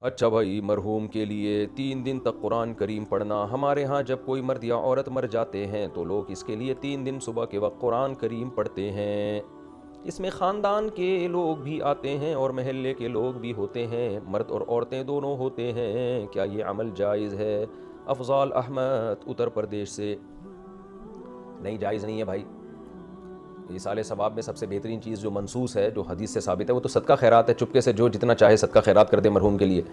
अच्छा भाई, मरहूम के लिए 3 दिन तक कुरान करीम पढ़ना। हमारे यहाँ जब कोई मर्द या औरत मर जाते हैं तो लोग इसके लिए 3 दिन सुबह के वक्त कुरान करीम पढ़ते हैं। इसमें ख़ानदान के लोग भी आते हैं और महल्ले के लोग भी होते हैं, मर्द और औरतें दोनों होते हैं। क्या ये अमल जायज़ है? अफजाल अहमद, उत्तर प्रदेश से। नहीं, जायज़ नहीं है भाई। इसाले सवाब में सबसे बेहतरीन चीज़ जो मनसूस है, जो हदीस से साबित है, वो तो सदका खैरात है। चुपके से जो जितना चाहे सदका खैरात कर दे मरहूम के लिए।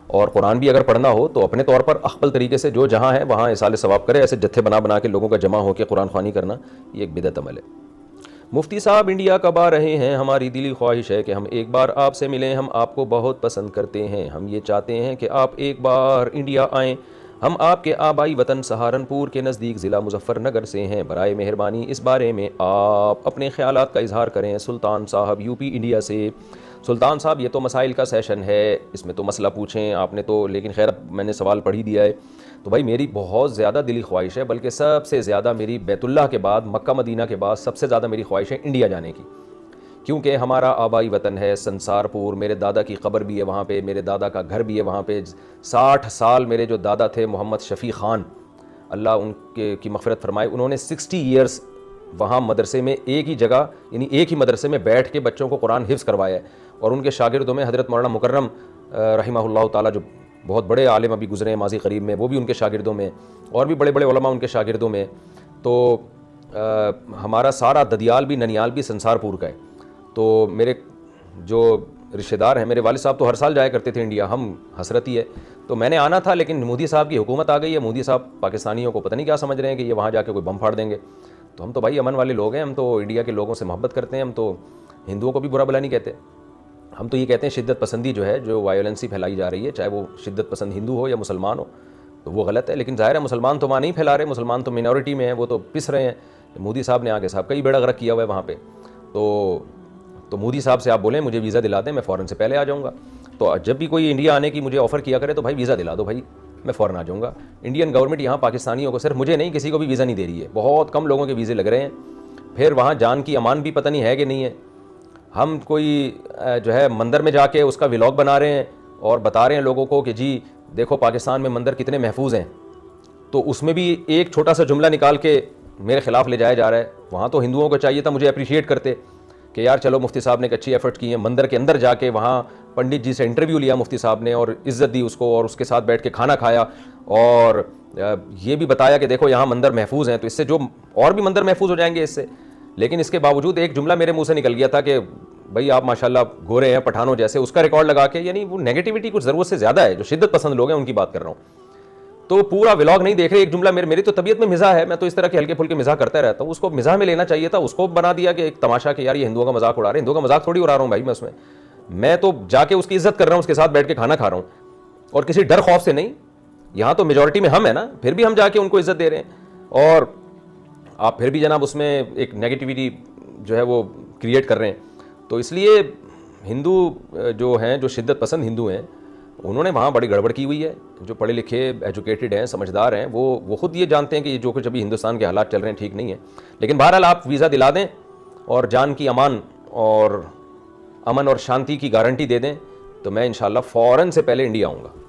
और कुरान भी अगर पढ़ना हो तो अपने तौर पर अख्बल तरीके से जो जहाँ है वहाँ इसाले सवाब करे। ऐसे जत्थे बना बना के लोगों का जमा होकर कुरान ख़्वानी करना, ये एक बिदअत अमल है। मुफ्ती साहब, इंडिया कब आ रहे हैं? हमारी दिली ख्वाहिश है कि हम एक बार आपसे मिलें। हम आपको बहुत पसंद करते हैं। हम ये चाहते हैं कि आप एक बार इंडिया आएँ। हम आपके आबाई वतन सहारनपुर के नज़दीक ज़िला मुजफ्फरनगर से हैं। बराए मेहरबानी इस बारे में आप अपने ख़यालात का इजहार करें। सुल्तान साहब, यूपी इंडिया से। सुल्तान साहब, ये तो मसाइल का सेशन है, इसमें तो मसला पूछें आपने तो, लेकिन खैर मैंने सवाल पढ़ ही दिया है। तो भाई मेरी बहुत ज़्यादा दिली ख्वाहिश है, बल्कि सबसे ज़्यादा मेरी बैतुल्लाह के बाद, मक्का मदीना के बाद सबसे ज़्यादा मेरी ख्वाहिश है इंडिया जाने की। क्योंकि हमारा आबाई वतन है संसारपुर। मेरे दादा की कब्र भी है वहाँ पे, मेरे दादा का घर भी है वहाँ पे। 60 साल मेरे जो दादा थे मोहम्मद शफ़ी ख़ान, अल्लाह उनके की मग़फ़िरत फरमाए, उन्होंने 60 ईयर्स वहाँ मदरसे में एक ही जगह, यानी एक ही मदरसे में बैठ के बच्चों को कुरान हिफ्ज़ करवाया है। और उनके शागिर्दों में हज़रत मौलाना मुकर्रम रहिमहुल्लाह ताला, जो बहुत बड़े आलिम अभी गुज़रे हैं माज़ी करीब में, वो भी उनके शागिर्दों में, और भी बड़े बड़े उलमा उनके शागिर्दों में। तो हमारा सारा ददियाल भी, ननियाल भी संसारपुर का है। तो मेरे जो रिश्तेदार हैं, मेरे वालिद साहब तो हर साल जाया करते थे इंडिया, हम हसरत ही है। तो मैंने आना था, लेकिन मोदी साहब की हुकूमत आ गई है। मोदी साहब पाकिस्तानियों को पता नहीं क्या समझ रहे हैं कि ये वहाँ जाके कोई बम फाड़ देंगे। तो हम तो भाई अमन वाले लोग हैं, हम तो इंडिया के लोगों से मोहब्बत करते हैं। हम तो हिंदुओं को भी बुरा भला नहीं कहते। हम तो ये कहते हैं शिद्दत पसंदी जो है, जो वायलेंसी फैलाई जा रही है, चाहे वो शिद्दत पसंद हिंदू हो या मुसलमान हो, तो वो गलत है। लेकिन ज़ाहिर है मुसलमान तो वहाँ नहीं फैला रहे, मुसलमान तो मिनॉरिटी में है, वो तो पिस रहे हैं। मोदी साहब ने आगे साहब कई बेड़ा गर्क किया हुआ है वहाँ पर। तो मोदी साहब से आप बोलें मुझे वीज़ा दिला दें, मैं फ़ौरन से पहले आ जाऊँगा। तो जब भी कोई इंडिया आने की मुझे ऑफ़र किया करे तो भाई वीज़ा दिला दो भाई, मैं फ़ौरन आ जाऊँगा। इंडियन गवर्नमेंट यहाँ पाकिस्तानियों को, सिर्फ मुझे नहीं, किसी को भी वीज़ा नहीं दे रही है। बहुत कम लोगों के वीज़े लग रहे हैं। फिर वहाँ जान की अमान भी पता नहीं है कि नहीं है। हम कोई जो है मंदिर में जाके उसका व्लॉग बना रहे हैं और बता रहे हैं लोगों को कि जी देखो पाकिस्तान में मंदिर कितने महफूज हैं। तो उसमें भी एक छोटा सा जुमला निकाल के मेरे ख़िलाफ़ ले जाया जा रहा है। वहाँ तो हिंदुओं को चाहिए था मुझे अप्रिशिएट करते कि यार चलो मुफ्ती साहब ने एक अच्छी एफर्ट की है। मंदिर के अंदर जाके वहाँ पंडित जी से इंटरव्यू लिया मुफ्ती साहब ने और इज़्ज़त दी उसको, और उसके साथ बैठ के खाना खाया, और ये भी बताया कि देखो यहाँ मंदिर महफूज हैं, तो इससे जो और भी मंदिर महफूज हो जाएंगे इससे। लेकिन इसके बावजूद एक जुमला मेरे मुंह से निकल गया था कि भाई आप माशाल्लाह गोरे हैं पठानों जैसे, उसका रिकॉर्ड लगा के, यानी वो नेगेटिविटी कुछ ज़रूरत से ज़्यादा है। जो शिद्दत पसंद लोग हैं उनकी बात कर रहा हूँ। तो पूरा व्लॉग नहीं देख रहे, एक जुमला, मेरी तो तबीयत में मिज़ाह है, मैं तो इस तरह के हल्के फुल्के मिज़ाह करता रहता हूँ। उसको मिज़ाह में लेना चाहिए था, उसको बना दिया कि एक तमाशा कि यार ये हिंदुओं का मजाक उड़ा रहे हैं। हिंदुओं का मजाक थोड़ी उड़ा रहा हूँ भाई मैं उसमें। मैं तो जाके उसकी इज्जत कर रहा हूँ, उसके साथ बैठ के खाना खा रहा हूँ, और किसी डर खौफ से नहीं। यहाँ तो मेजॉरिटी में हम है ना, फिर भी हम जाके उनको इज्जत दे रहे हैं, और आप फिर भी जनाब उसमें एक नेगेटिविटी जो है वो क्रिएट कर रहे हैं। तो इसलिए हिंदू जो हैं, जो शिद्दत पसंद हिंदू हैं, उन्होंने वहाँ बड़ी गड़बड़ की हुई है। जो पढ़े लिखे एजुकेटेड हैं, समझदार हैं, वो खुद ये जानते हैं कि ये जो कुछ अभी हिंदुस्तान के हालात चल रहे हैं ठीक नहीं है। लेकिन बहरहाल आप वीज़ा दिला दें और जान की अमान और अमन और शांति की गारंटी दे दें, तो मैं इंशाल्लाह फ़ौरन से पहले इंडिया आऊँगा।